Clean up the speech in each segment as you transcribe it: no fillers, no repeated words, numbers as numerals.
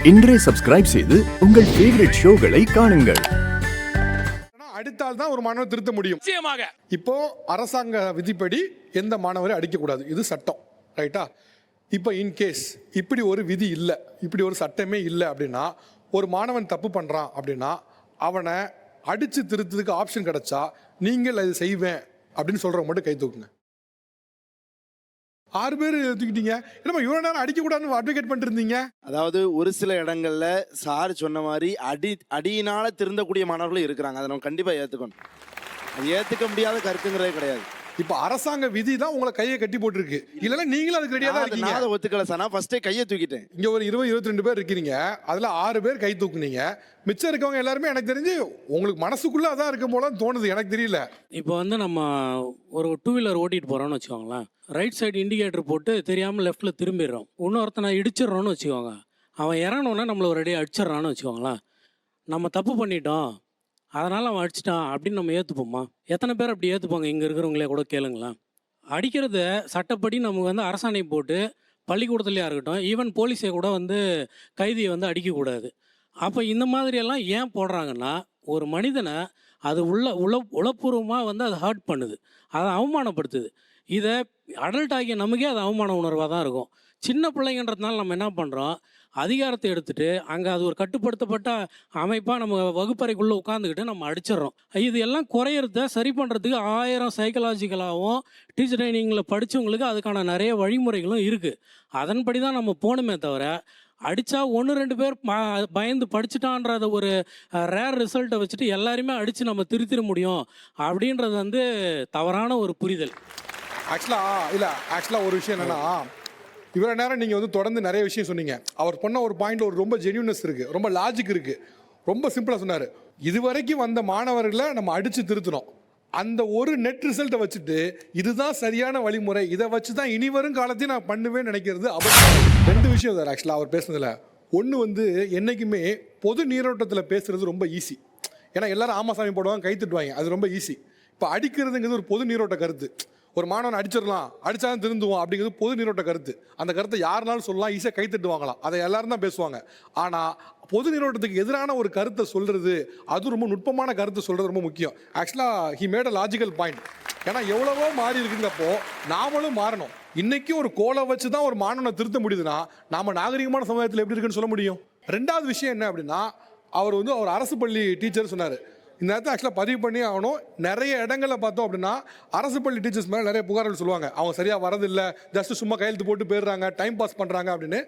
இன்றே சப்ஸ்கிரைப் செய்து உங்கள் ஃபேவரட் ஷோகளை காணுங்கள். அடித்தால் தான் ஒரு மாணவர் திருத்த முடியும். நிச்சயமாக. இப்போ அரசாங்க விதிப்படி எந்த மாணவரை அடிக்கக்கூடாது, இது சட்டம், ரைட்டா? இப்போ இன்கேஸ் இப்படி ஒரு விதி இல்லை, இப்படி ஒரு சட்டமே இல்லை அப்படின்னா, ஒரு மாணவன் தப்பு பண்ணுறான் அப்படின்னா அவனை அடித்து திருத்ததுக்கு ஆப்ஷன் கிடைச்சா நீங்கள் அது செய்வேன் அப்படின்னு சொல்கிறவங்க மட்டும் கை தூக்குங்க. 6 பேர் தூக்கிட்டீங்க. என்னமா இவ்வளோ நேரம் அடிக்கக்கூடாதுன்னு அட்வொகேட் பண்ணிட்டு இருந்தீங்க? அதாவது ஒரு சில இடங்கள்ல சார் சொன்ன மாதிரி அடியினால திருந்தக்கூடிய மாணவர்களும் இருக்கிறாங்க. அதை நம்ம கண்டிப்பா ஏத்துக்கணும். அது ஏத்துக்க முடியாத கருத்துங்கிறதே கிடையாது. இப்போ அரசாங்க விதி தான் உங்களை கையை கட்டி போட்டுருக்கு, இல்லைன்னா நீங்களும் அதுக்கு ரெடியாக தான் இருக்கீங்க. நான் ஒத்துக்கல சார், நான் ஃபர்ஸ்டே கையை தூக்கிட்டேன். இங்க ஒரு 20-22 பேர் இருக்கிறீங்க, அதுல 6 பேர் கை தூக்குனீங்க. மிச்சம் இருக்கவங்க எல்லாருமே எனக்கு தெரிஞ்சு உங்களுக்கு மனசுக்குள்ள அதான் இருக்கும் போல தோணுது, எனக்கு தெரியல. இப்போ நம்ம ஒரு 2 வீலர் ஓட்டிட்டு போறோம்னு வச்சுக்கோங்களேன். ரைட் சைடு இண்டிகேட்டர் போட்டு தெரியாமல் லெஃப்ட்டில் திரும்பிடுறோம். இன்னொருத்தனை இடிச்சிடறோன்னு வச்சுக்கோங்க. அவன் இறங்கணுன்னா நம்மளை ஒரு அடி அடிச்சிடறான்னு வச்சுக்கோங்களேன். நம்ம தப்பு பண்ணிட்டோம், அதனால் அவன் அடிச்சிட்டான் அப்படின்னு நம்ம ஏற்றுப்போமா? எத்தனை பேர் அப்படி ஏற்றுப்பாங்க? இங்கே இருக்கிறவங்களே கூட கேளுங்களேன். அடிக்கிறத சட்டப்படி நமக்கு அரசாணை போட்டு பள்ளிக்கூடத்துலையாக இருக்கட்டும், ஈவன் போலீஸை கூட கைதியை அடிக்கக்கூடாது. அப்போ இந்த மாதிரியெல்லாம் ஏன் போடுறாங்கன்னா, ஒரு மனிதனை அது உளப்பூர்வமாக அது ஹர்ட் பண்ணுது, அதை அவமானப்படுத்துது. இதை அடல்ட் ஆகிய நமக்கே அது அவமான உணர்வாக தான் இருக்கும். சின்ன பிள்ளைங்கன்றதுனால நம்ம என்ன பண்ணுறோம், அதிகாரத்தை எடுத்துகிட்டு அங்கே அது ஒரு கட்டுப்படுத்தப்பட்ட அமைப்பாக நம்ம வகுப்பறைக்குள்ளே உட்காந்துக்கிட்டு நம்ம அடிச்சிடறோம். இது எல்லாம் குறையிறத சரி பண்ணுறதுக்கு 1000 சைக்கலாஜிக்கலாகவும் டீச்சர் ட்ரைனிங்கில் படித்தவங்களுக்கு அதுக்கான நிறைய வழிமுறைகளும் இருக்குது. அதன்படி தான் நம்ம போகணுமே தவிர, அடித்தா 1-2 பேர் பயந்து படிச்சுட்டான்றத ஒரு ரேர் ரிசல்ட்டை வச்சுட்டு எல்லாருமே அடித்து நம்ம திருத்திட முடியும் அப்படின்றது தவறான ஒரு புரிதல். ஆக்சுவலாக ஒரு விஷயம் என்னன்னா, இவ்வளோ நேரம் நீங்கள் தொடர்ந்து நிறைய விஷயம் சொன்னீங்க. அவர் பண்ண ஒரு பாயிண்ட்ல ஒரு ரொம்ப ஜென்யூனஸ் இருக்குது, ரொம்ப லாஜிக் இருக்குது, ரொம்ப சிம்பிளாக சொன்னார். இதுவரைக்கும் வந்த மாணவர்களை நம்ம அடித்து திருத்தணும். அந்த ஒரு நெட் ரிசல்ட்டை வச்சுட்டு இதுதான் சரியான வழிமுறை, இதை வச்சு தான் இனி வரும் காலத்தையும் நான் பண்ணுவேன்னு நினைக்கிறது அவசியம். 2 விஷயம் சார் ஆக்சுவலாக அவர் பேசுனதில். ஒன்று என்றைக்குமே பொது நீரோட்டத்தில் பேசுகிறது ரொம்ப ஈஸி. ஏன்னா எல்லாரும் ஆமாசாமி போடுவாங்க, கை தட்டுவாங்க, அது ரொம்ப ஈஸி. இப்போ அடிக்கிறதுங்கிறது ஒரு பொது நீரோட்ட கருத்து. ஒரு மாணவன் அடிச்சிடலாம், அடித்தாலும் திருந்துவோம் அப்படிங்கிறது பொது நீரோட்ட கருத்து. அந்த கருத்தை யாருனாலும் சொல்லலாம், ஈஸியாக கை தட்டுவாங்களாம், அதை எல்லாரும் தான் பேசுவாங்க. ஆனால் பொது நீரோட்டத்துக்கு எதிரான ஒரு கருத்தை சொல்கிறது, அது ரொம்ப நுட்பமான கருத்தை சொல்கிறது ரொம்ப முக்கியம். ஆக்சுவலாக he made a logical point. ஏன்னா எவ்வளவோ மாறி இருக்குங்கிறப்போ நாமளும் மாறணும். இன்னைக்கு ஒரு கோலை வச்சு தான் ஒரு மாணவனை திருத்த முடியுதுன்னா நாம நாகரிகமான சமுதாயத்தில் எப்படி இருக்குன்னு சொல்ல முடியும்? 2வது விஷயம் என்ன அப்படின்னா, அவர் அவர் அரசு பள்ளி டீச்சர் சொன்னார். இந்த நேரத்தை ஆக்சுவலாக பதிவு பண்ணி ஆகணும். நிறைய இடங்களில் பார்த்தோம் அப்படின்னா அரசு பள்ளி டீச்சர்ஸ் மேலே நிறைய புகார்கள் சொல்லுவாங்க. அவங்க சரியாக வரதில்லை, ஜஸ்ட் சும்மா கையெழுத்து போட்டு போயிடுறாங்க, டைம் பாஸ் பண்ணுறாங்க அப்படின்னு.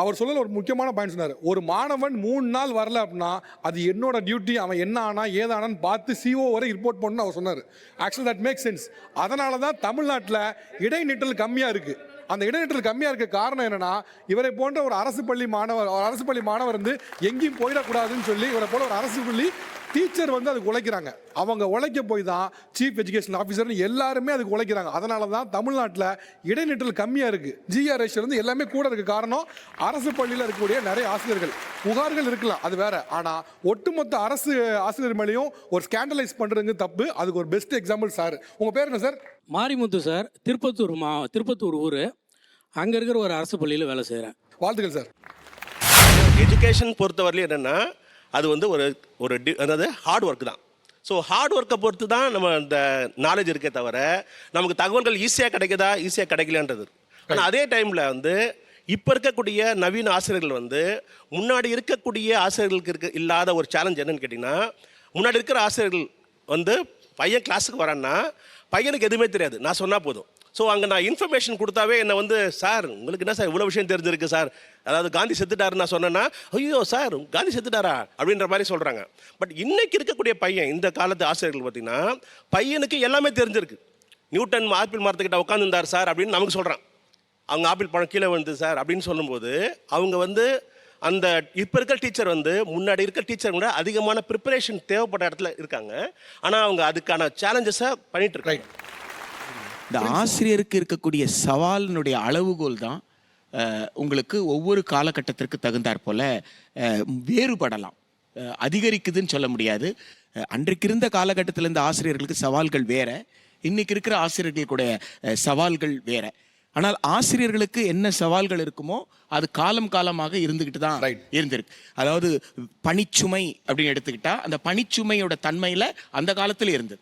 அவர் சொல்ல ஒரு முக்கியமான பாயிண்ட் சொன்னார். ஒரு மாணவன் 3 நாள் வரல அப்படின்னா அது என்னோட டியூட்டி, அவன் என்ன ஆனா ஏதானான்னு பார்த்து CO வரை ரிப்போர்ட் பண்ணணும்னு அவர் சொன்னார். Actually that make sense. அதனால தான் தமிழ்நாட்டில் இடைநிற்றல் கம்மியாக இருக்குது. அந்த இடைநிற்றல் கம்மியாக இருக்க காரணம் என்னன்னா, இவரை போன்ற ஒரு அரசு பள்ளி மாணவர் எங்கேயும் போயிடக்கூடாதுன்னு சொல்லி இவரை போல ஒரு அரசு பள்ளி டீச்சர் அதுக்கு உழைக்கிறாங்க. அவங்க உழைக்க போய் தான் சீஃப் எஜுகேஷன் ஆஃபீஸர் எல்லாருமே அதுக்கு உழைக்கிறாங்க. அதனால தான் தமிழ்நாட்டில் இடைநிற்றல் கம்மியாக இருக்குது. GRH எல்லாமே கூட இருக்க காரணம் அரசு பள்ளியில் இருக்கக்கூடிய நிறைய ஆசிரியர்கள். புகார்கள் இருக்கலாம், அது வேற. ஆனால் ஒட்டுமொத்த அரசு ஆசிரியர் மேலேயும் ஒரு ஸ்கேண்டலைஸ் பண்ணுறதுங்க தப்பு. அதுக்கு ஒரு பெஸ்ட் எக்ஸாம்பிள் சார். உங்கள் பேர் என்ன சார்? மாரிமுத்து சார். திருப்பத்தூர் ஊர். அங்கே இருக்கிற ஒரு அரசு பள்ளியில் வேலை செய்கிறேன். வாழ்த்துக்கள் சார். எஜுகேஷன் பொறுத்தவரையிலும் என்னென்னா, அது அதாவது ஹார்ட் ஒர்க் தான். ஸோ ஹார்ட் ஒர்க்கை பொறுத்து தான் நம்ம இந்த நாலேஜ் இருக்கே தவிர நமக்கு தகவல்கள் ஈஸியாக கிடைக்குதா ஈஸியாக கிடைக்கலன்றது. ஆனால் அதே டைமில் இப்போ இருக்கக்கூடிய நவீன ஆசிரியர்கள் முன்னாடி இருக்கக்கூடிய ஆசிரியர்களுக்கு இல்லாத ஒரு சேலஞ்ச் என்னன்னு கேட்டிங்கன்னா, முன்னாடி இருக்கிற ஆசிரியர்கள் பையன் கிளாஸுக்கு வரான்னா பையனுக்கு எதுவுமே தெரியாது, நான் சொன்னால் போதும். ஸோ அங்கே நான் இன்ஃபர்மேஷன் கொடுத்தாவே என்னை சார் உங்களுக்கு என்ன சார் இவ்வளோ விஷயம் தெரிஞ்சிருக்கு சார், அதாவது காந்தி செத்துட்டாருன்னு நான் சொன்னேன்னா, ஐயோ சார் காந்தி செத்துட்டாரா அப்படின்ற மாதிரி சொல்கிறாங்க. பட் இன்னைக்கு இருக்கக்கூடிய பையன், இந்த காலத்து ஆசிரியர்கள் பார்த்திங்கன்னா பையனுக்கு எல்லாமே தெரிஞ்சிருக்கு. நியூட்டன் ஆப்பிள் மரத்துக்கிட்ட உட்காந்துருந்தார் சார் அப்படின்னு நமக்கு சொல்கிறான். அவங்க ஆப்பிள் பழம் கீழே விழுந்து சார் அப்படின்னு சொல்லும்போது அவங்க அந்த இப்போ இருக்க டீச்சர் முன்னாடி இருக்க டீச்சர் கூட அதிகமான ப்ரிப்பரேஷன் தேவைப்பட்ட இடத்துல இருக்காங்க. ஆனால் அவங்க அதுக்கான சேலஞ்சஸை பண்ணிட்டு இருக்காங்க. இந்த ஆசிரியருக்கு இருக்கக்கூடிய சவாலினுடைய அளவுகோல் தான் உங்களுக்கு ஒவ்வொரு காலகட்டத்திற்கு தகுந்தாற் போல வேறுபடலாம், அதிகரிக்குதுன்னு சொல்ல முடியாது. அன்றைக்கு இருந்த காலகட்டத்தில் இருந்த ஆசிரியர்களுக்கு சவால்கள் வேற, இன்னைக்கு இருக்கிற ஆசிரியர்களுடைய சவால்கள் வேற. ஆனால் ஆசிரியர்களுக்கு என்ன சவால்கள் இருக்குமோ அது காலம் காலமாக இருந்துகிட்டு தான் Right. இருந்திருக்கு. அதாவது பணிச்சுமை அப்படின்னு எடுத்துக்கிட்டா அந்த பணிச்சுமையோட தன்மையில அந்த காலத்துல இருந்தது.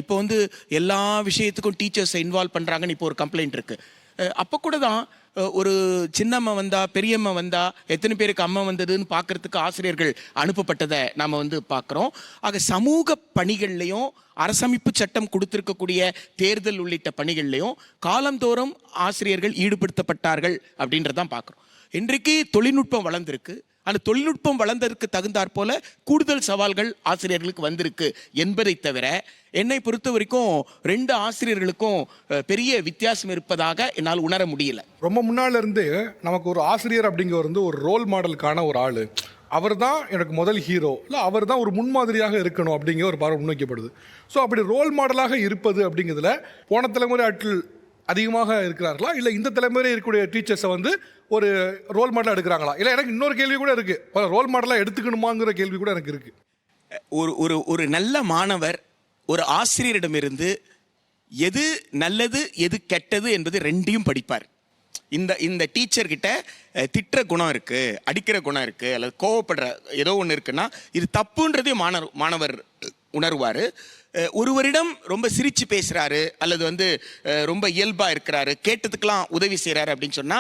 இப்போ வந்து எல்லா விஷயத்துக்கும் டீச்சர்ஸை இன்வால்வ் பண்றாங்கன்னு இப்போ ஒரு கம்ப்ளைண்ட் இருக்கு. அப்போ கூட தான் ஒரு சின்னம்மா வந்தா பெரியம்மா வந்தா எத்தனை பேருக்கு அம்மா வந்ததுன்னு பார்க்கறதுக்கு ஆசிரியர்கள் அனுப்பப்பட்டதை நாம வந்து பார்க்குறோம். ஆக சமூக பணிகள்லையும் அரசமைப்பு சட்டம் கொடுத்திருக்கக்கூடிய தேர்தல் உள்ளிட்ட பணிகள்லையும் காலந்தோறும் ஆசிரியர்கள் ஈடுபடுத்தப்பட்டார்கள் அப்படின்றதான் பார்க்குறோம். இன்றைக்கு தொழில்நுட்பம் வளர்ந்திருக்கு. அந்த தொழில்நுட்பம் வளர்ந்ததற்கு தகுந்தாற் போல கூடுதல் சவால்கள் ஆசிரியர்களுக்கு வந்திருக்கு என்பதை தவிர என்னை பொறுத்த வரைக்கும் 2 ஆசிரியர்களுக்கும் பெரிய வித்தியாசம் இருப்பதாக என்னால் உணர முடியல. ரொம்ப முன்னால இருந்து நமக்கு ஒரு ஆசிரியர் அப்படிங்கிற வந்து ஒரு ரோல் மாடலுக்கான ஒரு ஆள், அவர் தான் எனக்கு முதல் ஹீரோ, இல்லை அவர் தான் ஒரு முன்மாதிரியாக இருக்கணும் அப்படிங்கிற ஒரு பார்வை முன்வைக்கப்படுது. ஸோ அப்படி ரோல் மாடலாக இருப்பது அப்படிங்கிறதுல போன தலைமுறை ஆட்கள் அதிகமாக இருக்கிறார்களா, இல்லை இந்த தலைமுறை இருக்கக்கூடிய டீச்சர்ஸை வந்து ஒரு ரோல் மாடலாக எடுக்கிறாங்களா? இல்லை எனக்கு இன்னொரு கேள்வி கூட இருக்குது, ரோல் மாடலாக எடுத்துக்கணுமாங்கிற கேள்வி கூட எனக்கு இருக்குது. ஒரு நல்ல மாணவர் ஒரு ஆசிரியரிடமிருந்து எது நல்லது எது கெட்டது என்பது 2ஐயும் படிப்பார். இந்த டீச்சர் கிட்ட திட்டுற குணம் இருக்கு, அடிக்கிற குணம் இருக்கு, அல்லது கோவப்படுற ஏதோ ஒன்று இருக்குன்னா இது தப்புன்றதையும் மாணவர் உணர்வார். ஒருவரிடம் ரொம்ப சிரிச்சு பேசுறாரு அல்லது வந்து ரொம்ப இயல்பா இருக்கிறாரு, கேட்டதுக்கெல்லாம் உதவி செய்யறாரு அப்படின்னு சொன்னா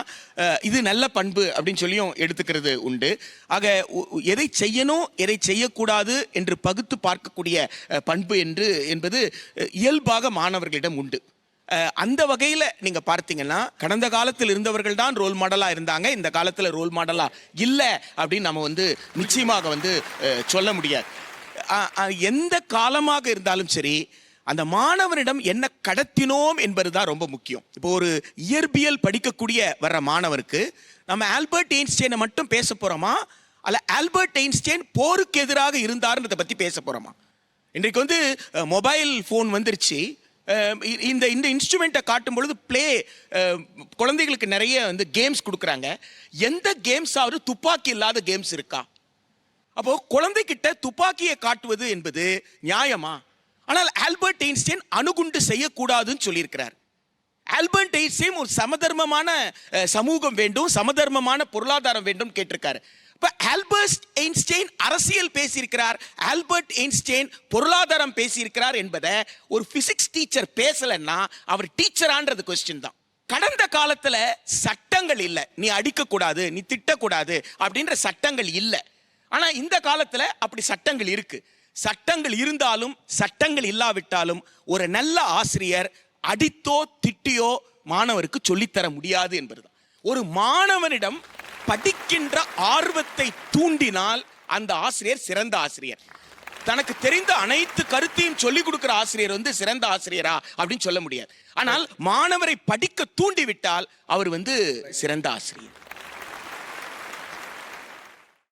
இது நல்ல பண்பு அப்படின்னு சொல்லியும் எடுத்துக்கிறது உண்டு. ஆக எதை செய்யணும் எதை செய்யக்கூடாது என்று பகுத்து பார்க்கக்கூடிய பண்பு என்பது இயல்பாக மாணவர்களிடம் உண்டு. அந்த வகையில் நீங்க பார்த்தீங்கன்னா கடந்த காலத்தில் இருந்தவர்கள் தான் ரோல் மாடலா இருந்தாங்க, இந்த காலத்தில் ரோல் மாடலா இல்லை அப்படின்னு நம்ம வந்து நிச்சயமாக வந்து சொல்ல முடியாது. எந்த காலமாக இருந்தாலும் சரி அந்த மாணவனிடம் என்ன கடத்தினோம் என்பதுதான் ரொம்ப முக்கியம். இப்போ ஒரு இயற்பியல் படிக்கக்கூடிய வர்ற மாணவருக்கு நம்ம ஆல்பர்ட் ஐன்ஸ்டைனை மட்டும் பேச போறோமா, அல்ல ஆல்பர்ட் ஐன்ஸ்டைன் போருக்கு எதிராக இருந்தாருன்றதை பத்தி பேச போறோமா? இன்றைக்கு வந்து மொபைல் ஃபோன் வந்துருச்சு. இந்த இன்ஸ்ட்ருமெண்ட்டை காட்டும் பொழுது குழந்தைகளுக்கு நிறைய வந்து கேம்ஸ் கொடுக்குறாங்க. எந்த கேம்ஸாவது துப்பாக்கி இல்லாத கேம்ஸ் இருக்கா? அப்போ குழந்தைகிட்ட துப்பாக்கியை காட்டுவது என்பது நியாயமா? ஆனால் ஆல்பர்ட் ஐன்ஸ்டைன் அணுகுண்டு செய்யக்கூடாதுன்னு சொல்லியிருக்கிறார். ஆல்பர்ட் ஐன்ஸ்டைன் ஒரு சமதர்மமான சமூகம் வேண்டும், சமதர்மமான பொருளாதாரம் வேண்டும் கேட்டிருக்காரு. இப்ப ஆல்பர்ட் ஐன்ஸ்டைன் அரசியல் பேசியிருக்கிறார், ஆல்பர்ட் ஐன்ஸ்டைன் பொருளாதாரம் பேசியிருக்கிறார் என்பதை ஒரு பிசிக்ஸ் டீச்சர் பேசலன்னா அவர் டீச்சரான்றது கொஸ்டின் தான். கடந்த காலத்துல சட்டங்கள் இல்லை, நீ அடிக்க கூடாது, நீ திட்டக்கூடாது அப்படின்ற சட்டங்கள் இல்லை. ஆனா இந்த காலத்துல அப்படி சட்டங்கள் இருக்கு. சட்டங்கள் இருந்தாலும் சட்டங்கள் இல்லாவிட்டாலும் ஒரு நல்ல ஆசிரியர் அடித்தோ திட்டியோ மாணவருக்கு சொல்லித்தர முடியாது என்பதுதான். ஒரு மாணவனிடம் படிக்கின்ற ஆர்வத்தை தூண்டினால் அந்த ஆசிரியர் சிறந்த ஆசிரியர். தனக்கு தெரிந்த அனைத்து கருத்தையும் சொல்லிக் கொடுக்கிற ஆசிரியர் வந்து சிறந்த ஆசிரியரா அப்படின்னு சொல்ல முடியாது. ஆனால் மாணவரை படிக்க தூண்டிவிட்டால் அவர் வந்து சிறந்த ஆசிரியர்.